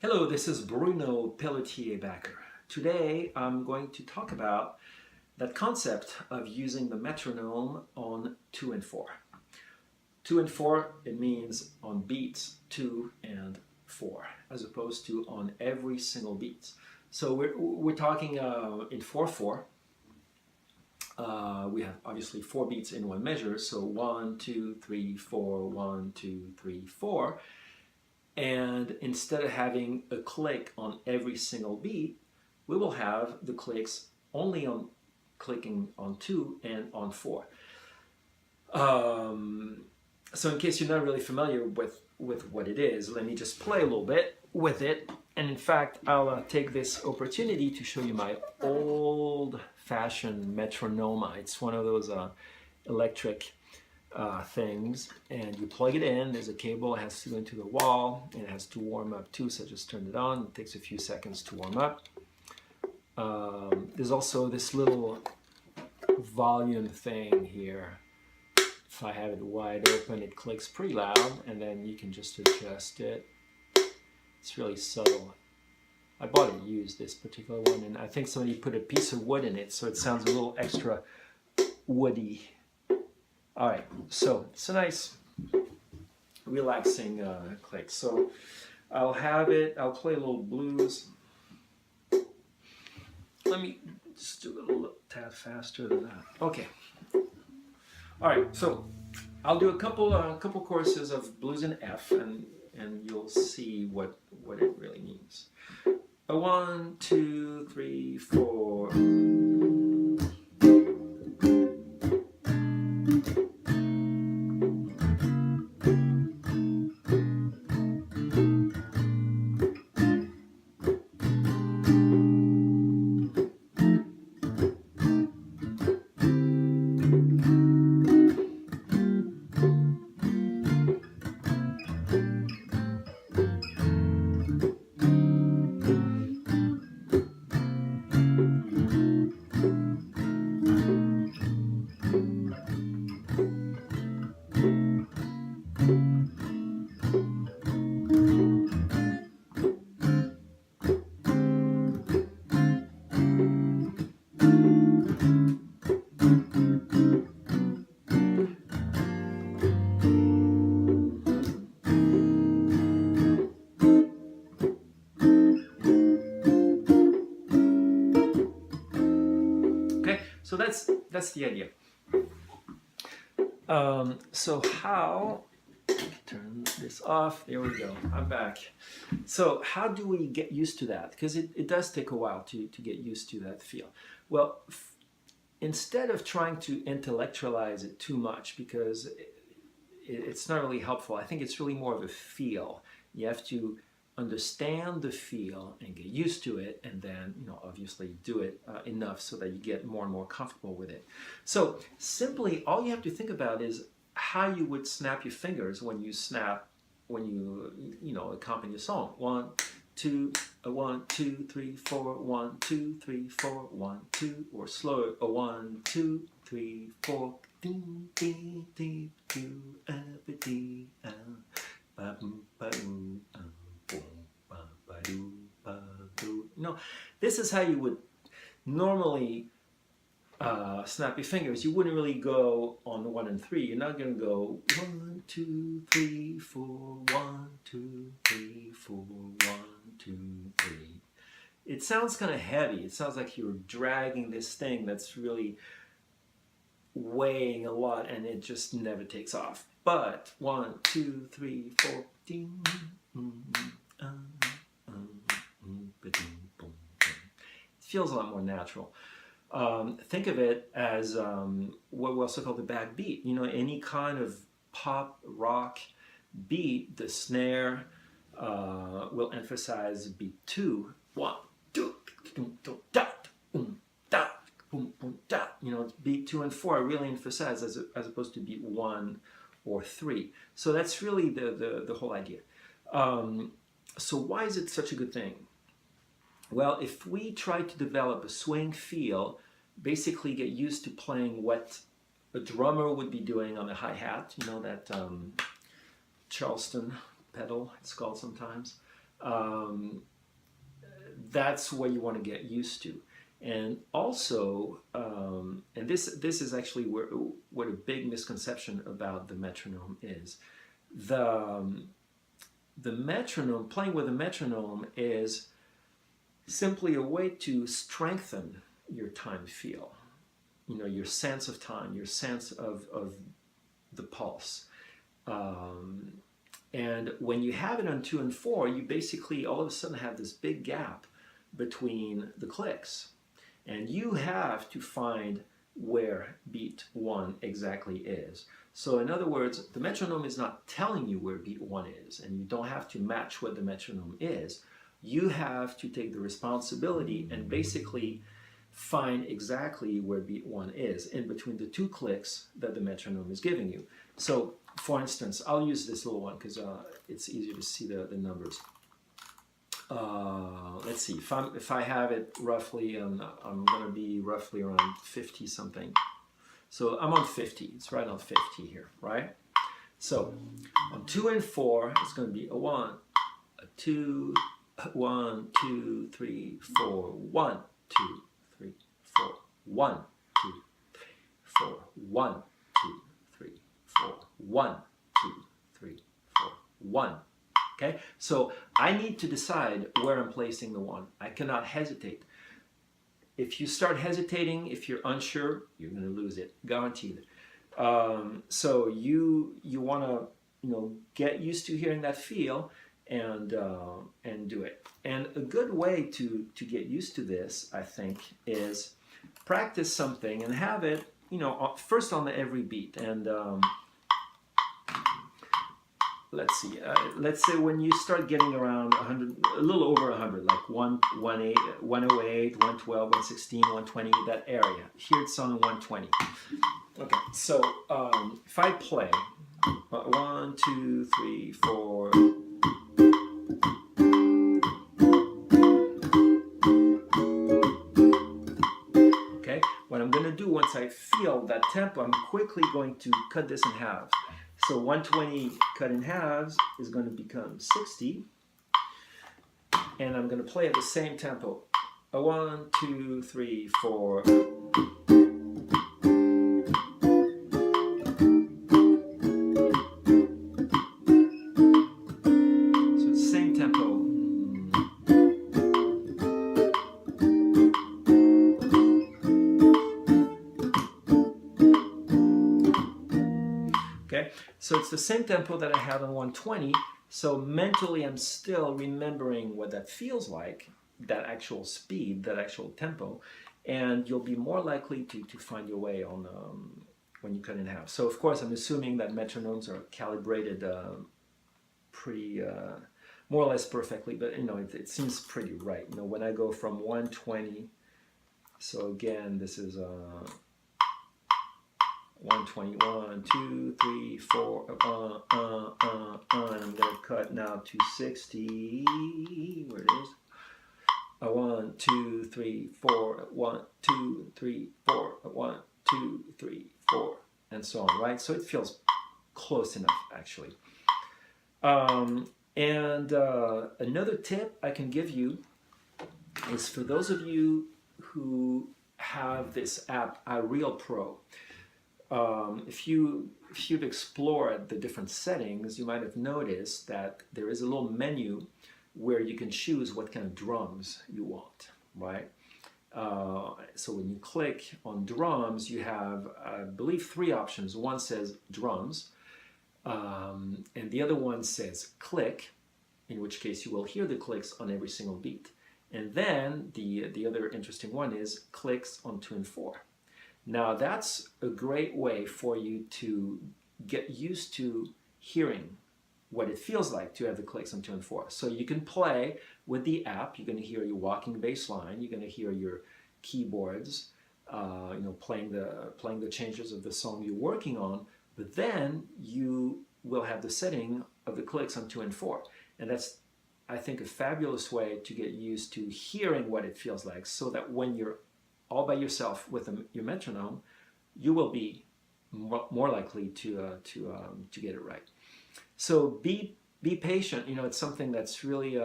Hello, this is Bruno pelletier-bacquaert. Today I'm going to talk about that concept of using the metronome on 2 and 4. 2 and 4, it means on beats 2 and 4, as opposed to on every single beat. So we're talking in 4/4. We have obviously 4 beats in one measure, so 1, 2, 3, 4, 1, 2, 3, 4. And instead of having a click on every single beat, we will have the clicks only on clicking on 2 and on 4. So in case you're not really familiar with what it is, let me just play a little bit with it. And in fact, I'll take this opportunity to show you my old-fashioned metronome. It's one of those electric things, and you plug it in. There's a cable, it has to go into the wall, and it has to warm up too, so I just turned it on. It takes a few seconds to warm up. There's also this little volume thing here. If I have it wide open, it clicks pretty loud, and then you can just adjust it. It's really subtle. I bought it used, this particular one, and I think somebody put a piece of wood in it, so it sounds a little extra woody. All right, so it's a nice, relaxing click. So I'll play a little blues. Let me just do it a little tad faster than that. Okay. All right, so I'll do a couple choruses of blues in F, and you'll see what it really means. 1, 2, 3, 4. So that's the idea. So how, turn this off, there we go, I'm back. So how do we get used to that? Because it does take a while to get used to that feel. Well, instead of trying to intellectualize it too much, because it's not really helpful, I think it's really more of a feel. You have to understand the feel and get used to it, and then obviously do it enough so that you get more and more comfortable with it. So simply all you have to think about is how you would snap your fingers when you accompany a song. 1, 2, 1, 2, 3, 4, 1, 2, 3, 4, 1, 2, or slower, 1, 2, 3, 4. Ding, ding, ding, ding, ding, no, this is how you would normally snap your fingers. You wouldn't really go on 1 and 3. You're not going to go 1, 2, 3, 4, 1, 2, 3, 4, 1, 2, 3. It sounds kind of heavy. It sounds like you're dragging this thing that's really weighing a lot, and it just never takes off. But 1, 2, 3, 4, ding, it feels a lot more natural. Think of it as what we also call the backbeat. Any kind of pop rock beat, the snare will emphasize beat 2. 1, 2, da, da, boom, boom, da. Beat 2 and 4 are really emphasized as opposed to beat 1 or 3. So that's really the whole idea. So why is it such a good thing? Well, if we try to develop a swing feel, basically get used to playing what a drummer would be doing on a hi-hat, that Charleston pedal, it's called sometimes. That's what you want to get used to. And also, and this is actually what a big misconception about the metronome is. The metronome, playing with a metronome, is simply a way to strengthen your time feel. You know, your sense of time, your sense of the pulse. And when you have it on 2 and 4, you basically all of a sudden have this big gap between the clicks. And you have to find where beat 1 exactly is. So in other words, the metronome is not telling you where beat 1 is, and you don't have to match what the metronome is. You have to take the responsibility and basically find exactly where beat 1 is in between the 2 clicks that the metronome is giving you. So for instance, I'll use this little one because it's easier to see the numbers. Let's see, if I have it roughly, I'm going to be roughly around 50 something. So I'm on 50, it's right on 50 here, right? So on 2 and 4, it's going to be a 1, a 2, 1, 2, 3, 4, 1, 2, 3, 4, 1, 2, 3, 4, 1, 2, 3, 4, 1, 2, 3, 4, 1. Okay, so I need to decide where I'm placing the 1. I cannot hesitate. If you start hesitating, if you're unsure, you're going to lose it, guaranteed. So you want to get used to hearing that feel and do it. And a good way to get used to this, I think, is practice something and have it first on every beat. And let's see, let's say when you start getting around 100, a little over 100, like 108, 112, 116, 120, that area. Here it's on 120. Okay, so if I play 1, 2, 3, 4. Okay, what I'm going to do once I feel that tempo, I'm quickly going to cut this in halves. So 120 cut in halves is going to become 60, and I'm going to play at the same tempo. 1, 2, 3, 4. So it's the same tempo. Okay, so it's the same tempo that I had on 120, so mentally I'm still remembering what that feels like, that actual speed, that actual tempo, and you'll be more likely to find your way on when you cut in half. So of course I'm assuming that metronomes are calibrated pretty, more or less perfectly, but it seems pretty right. When I go from 120, so again this is 121, 2, 3, 4, and I'm going to cut now to 60, where it is, 1, 2, 3, 4, 1, 2, 3, 4, 1, 2, 3, 4, and so on, right? So it feels close enough, actually. And another tip I can give you is for those of you who have this app, iReal Pro. If you've explored the different settings, you might have noticed that there is a little menu where you can choose what kind of drums you want, right? So when you click on drums, you have, I believe, 3 options. One says drums, and the other one says click, in which case you will hear the clicks on every single beat. And then the other interesting one is clicks on 2 and 4. Now that's a great way for you to get used to hearing what it feels like to have the clicks on 2 and 4. So you can play with the app. You're going to hear your walking bass line. You're going to hear your keyboards, playing the changes of the song you're working on. But then you will have the setting of the clicks on 2 and 4, and that's, I think, a fabulous way to get used to hearing what it feels like, so that when you're all by yourself with your metronome, you will be more likely to get it right. So beat be patient. You know, it's something that's really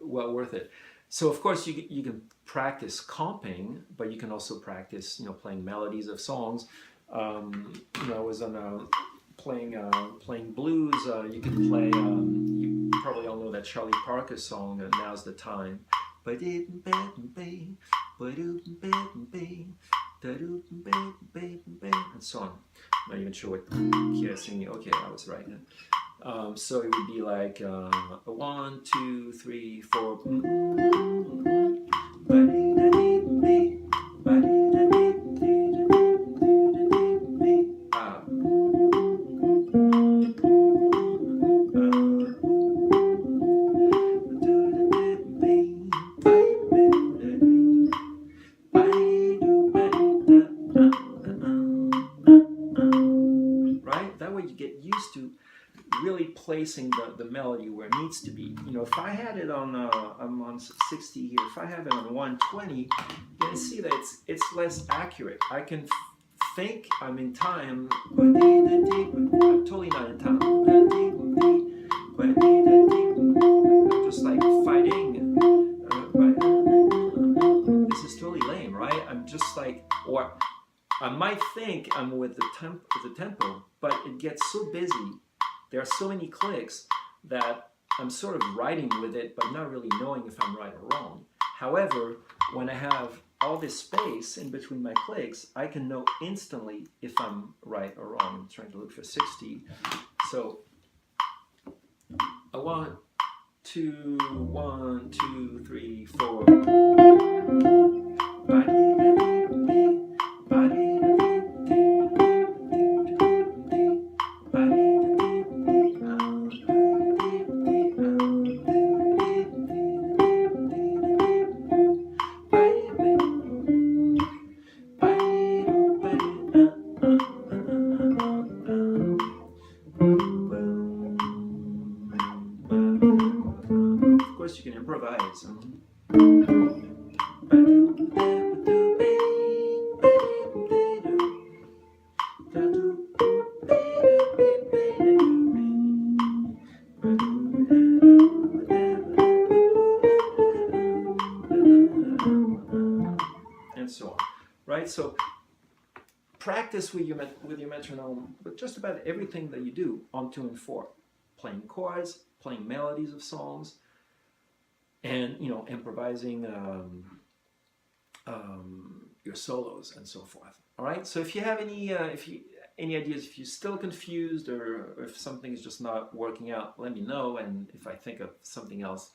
well worth it. So of course you can practice comping, but you can also practice, you know, playing melodies of songs. You know, I was on playing blues. You can play. You probably all know that Charlie Parker song, "Now's the Time," and so on. I'm not even sure what key I'm singing. Okay, I was right. So it would be like 1, 2, 3, 4. Right? That way you get used to really placing the melody where it needs to be. You know, if I had it on, I'm on 60 here, if I have it on 120, you can see that it's less accurate. I can think I'm in time, but I'm totally not in time. I'm just like fighting. This is totally lame, right? I'm just like, or I might think I'm with the tempo, but it gets so busy. There are so many clicks that I'm sort of writing with it, but not really knowing if I'm right or wrong. However, when I have all this space in between my clicks, I can know instantly if I'm right or wrong. I'm trying to look for 60. So I want 2, 1, 2, 3, 4. Of course, you can improvise. And so on, right? So practice with your metronome, but just about everything that you do on 2 and 4, playing chords, playing melodies of songs, and you know, improvising your solos and so forth. All right. So if you have any ideas, if you're still confused, or if something is just not working out, let me know, and if I think of something else,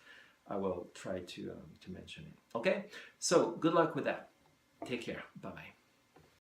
I will try to mention it. Okay. So good luck with that. Take care. Bye bye.